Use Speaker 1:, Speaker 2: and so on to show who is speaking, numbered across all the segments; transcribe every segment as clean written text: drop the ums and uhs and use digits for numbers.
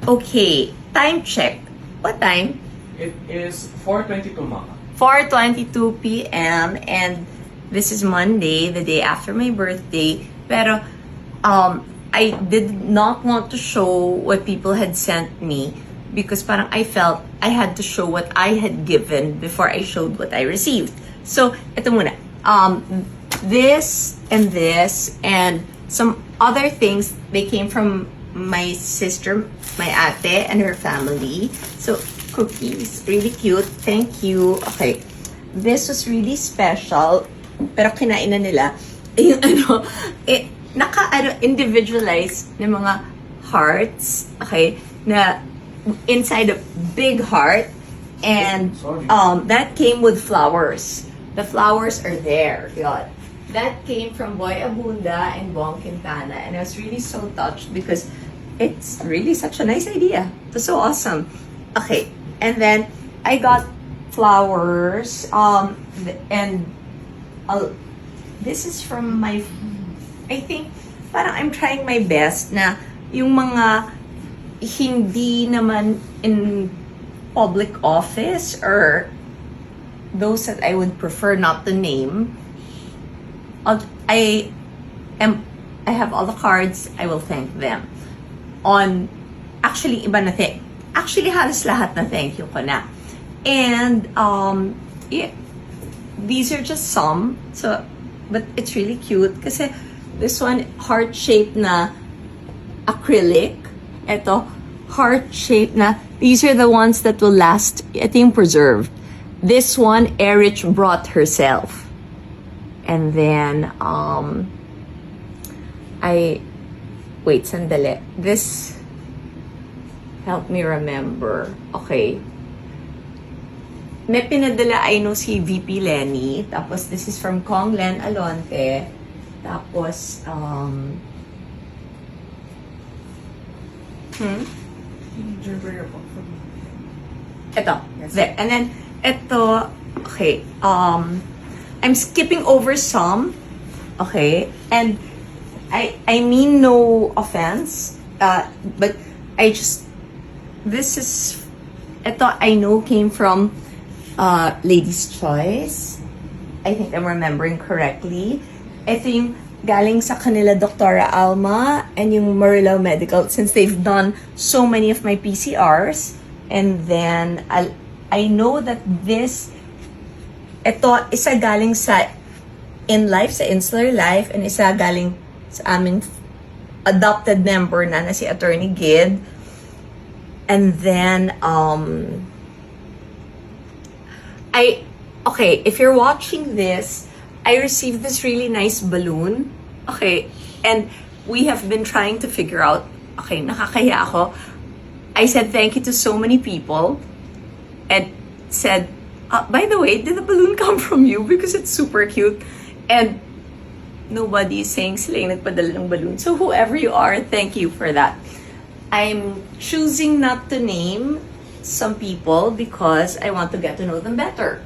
Speaker 1: Okay, time check. What time?
Speaker 2: It is 4:22, Mama.
Speaker 1: 4:22 p.m. and this is Monday, the day after my birthday. Pero I did not want to show what people had sent me because parang I felt I had to show what I had given before I showed what I received. So, ito muna. This and some other things, they came from my sister, my ate, and her family. So, cookies. Really cute. Thank you. Okay. This was really special. Pero kinain na nila. Yung individualized na mga hearts. Okay. Na inside a big heart. And that came with flowers. The flowers are there. Yun. That came from Boy Abunda and Bong Quintana. And I was really so touched because it's really such a nice idea. It was so awesome. Okay. And then I got flowers. And this is from my, I think, parang I'm trying my best na yung mga hindi naman in public office or those that I would prefer not to name. I have all the cards. I will thank them. Actually, iba na thing. Actually, halos lahat na thank you ko na. And, yeah, these are just some. So, but it's really cute kasi this one, heart-shaped na acrylic. Ito, heart-shaped na. These are the ones that will last, I think, preserved. This one, Erich brought herself. And then, wait, sandali. This, help me remember. Okay. May pinadala, I know, si VP Lenny. Tapos, this is from Kong Len Alonte. Tapos, ito.
Speaker 2: Yes.
Speaker 1: There. And then, ito, okay. I'm skipping over some. Okay. And, I mean no offense. But, this is, ito, I know came from Lady's Choice. I think I'm remembering correctly. Ito yung galing sa kanila Doktora Alma and yung Marilao Medical since they've done so many of my PCRs. And then, I know that ito, isa galing sa InLife, sa Insular Life, and isa galing sa aming adopted member na si Attorney Gid. And then, okay, if you're watching this, I received this really nice balloon. Okay, and we have been trying to figure out, okay, nakakaya ako. I said thank you to so many people and said, by the way, did the balloon come from you? Because it's super cute. And nobody is saying sila yung nagpadala ng balloon. So whoever you are, thank you for that. I'm choosing not to name some people because I want to get to know them better.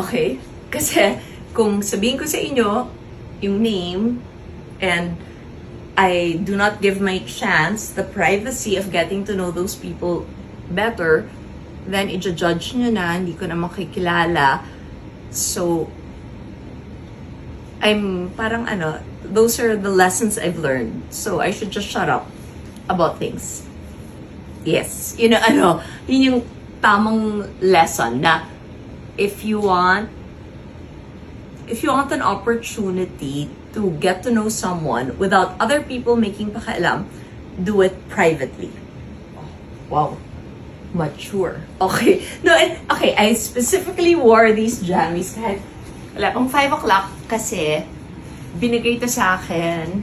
Speaker 1: Okay? Kasi kung sabihin ko sa inyo yung name and I do not give my chance the privacy of getting to know those people better, then i-judge nyo na, hindi ko na makikilala. So, I'm parang those are the lessons I've learned. So, I should just shut up about things. Yes. Yun yung tamang lesson na if you want an opportunity to get to know someone without other people making pakialam, do it privately. Wow. Mature. Okay. No, okay, I specifically wore these jammies kahit wala pang 5 o'clock kasi binigay to sa akin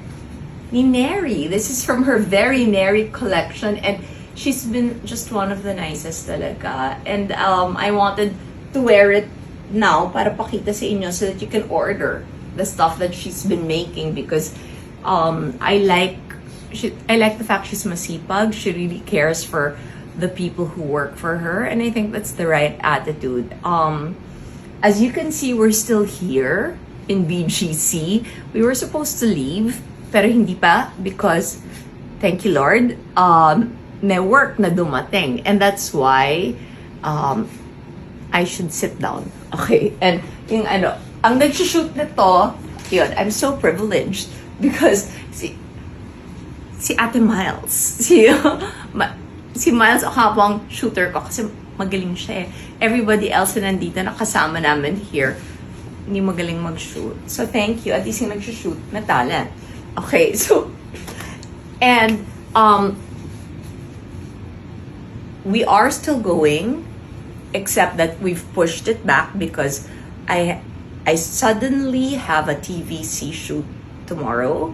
Speaker 1: ni Neri. This is from her very Neri collection and she's been just one of the nicest talaga. And I wanted to wear it now para pakita sa inyo so that you can order the stuff that she's been making because I like the fact she's masipag. She really cares for the people who work for her and I think that's the right attitude. As you can see, we're still here in BGC. We were supposed to leave pero hindi pa because thank you Lord. network na dumating. And that's why I should sit down. Okay? And yung ang nag-shoot nito, yun, I'm so privileged because si Ate Miles, si Miles Ocampo shooter ko kasi magaling siya eh. Everybody else na nandito na kasama namin here, hindi magaling mag-shoot. So thank you. At least yung nag-shoot na talent. Okay, so and we are still going, except that we've pushed it back because I suddenly have a TVC shoot tomorrow,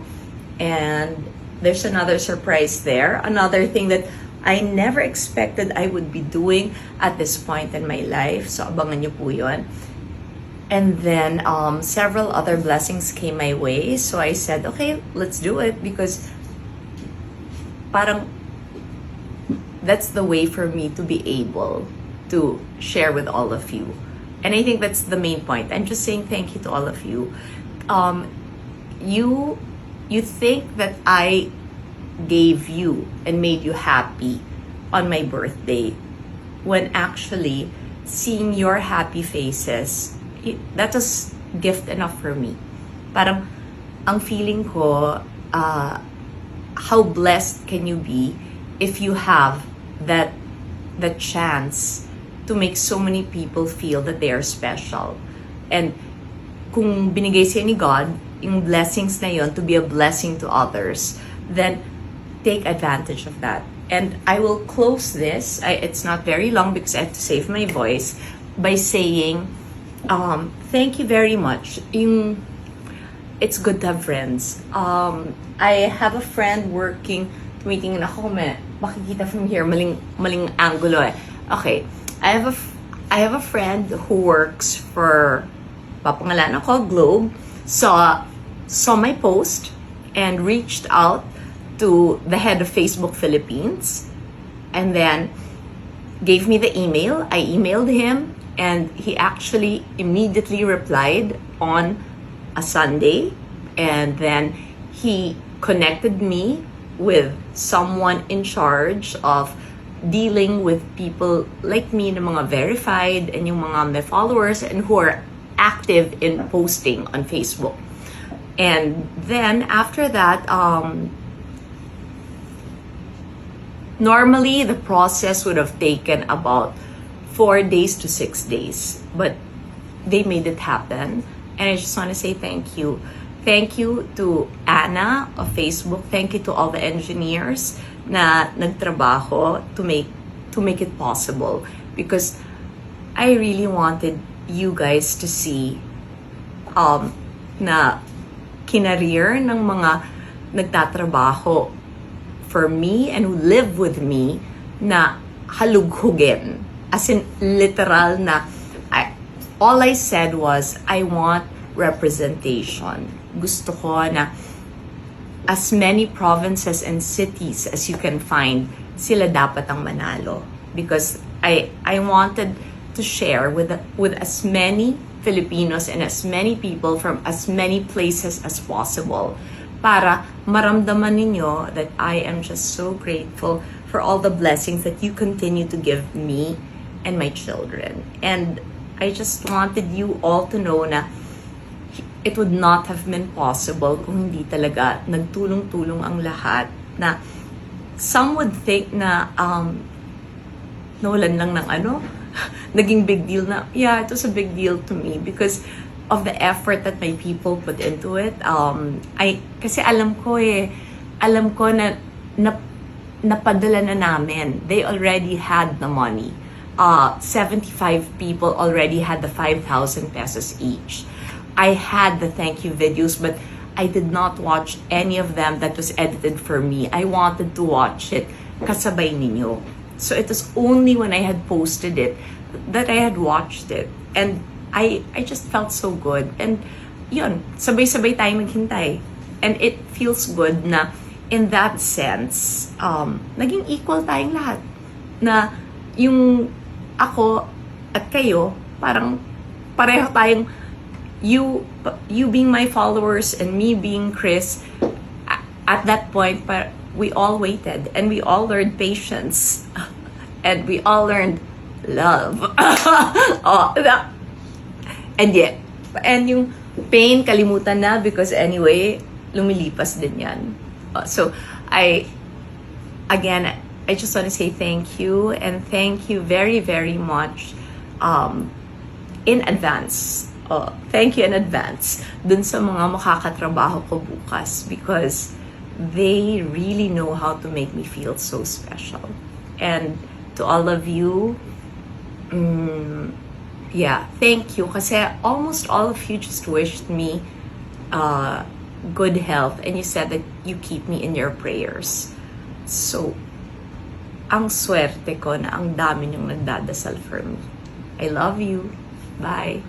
Speaker 1: and there's another surprise there. Another thing that I never expected I would be doing at this point in my life. So abangan niyo po yun. And then several other blessings came my way. So I said, okay, let's do it because parang that's the way for me to be able to share with all of you. And I think that's the main point. I'm just saying thank you to all of you. You think that I gave you and made you happy on my birthday, when actually seeing your happy faces, that was gift enough for me. Parang ang feeling ko, how blessed can you be if you have that chance to make so many people feel that they are special. And kung binigay siya ni God yung blessings na yon to be a blessing to others, then take advantage of that. And I will close this. It's not very long because I have to save my voice by saying thank you very much. It's good to have friends. I have a friend working, tumitingin ako, makikita from here, maling angulo eh. Okay, I have a friend who works for, papangalanan ako, Globe, saw my post and reached out to the head of Facebook Philippines, and then gave me the email. I emailed him, and he actually immediately replied on a Sunday, and then he connected me with someone in charge of dealing with people like me na mga verified and yung mga may followers and who are active in posting on Facebook. And then after that, normally the process would have taken about 4 days to 6 days, but they made it happen. And I just want to say thank you. Thank you to Anna of Facebook. Thank you to all the engineers na nagtrabaho to make it possible, because I really wanted you guys to see na kinareer ng mga nagtatrabaho for me and who live with me na halughugin. As in literal na all I said was I want representation. Gusto ko na as many provinces and cities as you can find, sila dapat ang manalo. Because I wanted to share with as many Filipinos and as many people from as many places as possible, para maramdaman ninyo that I am just so grateful for all the blessings that you continue to give me and my children. And I just wanted you all to know na it would not have been possible kung hindi talaga nagtulong-tulong ang lahat. Na some would think na nawalan lang ng naging big deal na, yeah, it was a big deal to me because of the effort that my people put into it. Kasi alam ko na napadala na namin. They already had the money. 75 people already had the 5,000 pesos each. I had the thank you videos, but I did not watch any of them that was edited for me. I wanted to watch it kasabay ninyo. So it was only when I had posted it that I had watched it. And I just felt so good. And yun, sabay-sabay tayong maghintay. And it feels good na in that sense, naging equal tayong lahat. Na yung ako at kayo, parang pareho tayong you being my followers and me being Chris, at that point, we all waited and we all learned patience and we all learned love. Oh, and yet, and yung pain, kalimutan na because anyway, lumilipas din yan. So, again, I just want to say thank you and thank you very, very much in advance. Thank you in advance dun sa mga makakatrabaho ko bukas because they really know how to make me feel so special. And to all of you, yeah, thank you. Kasi almost all of you just wished me good health and you said that you keep me in your prayers. So, ang swerte ko na ang dami niyong nagdadasal for me. I love you. Bye.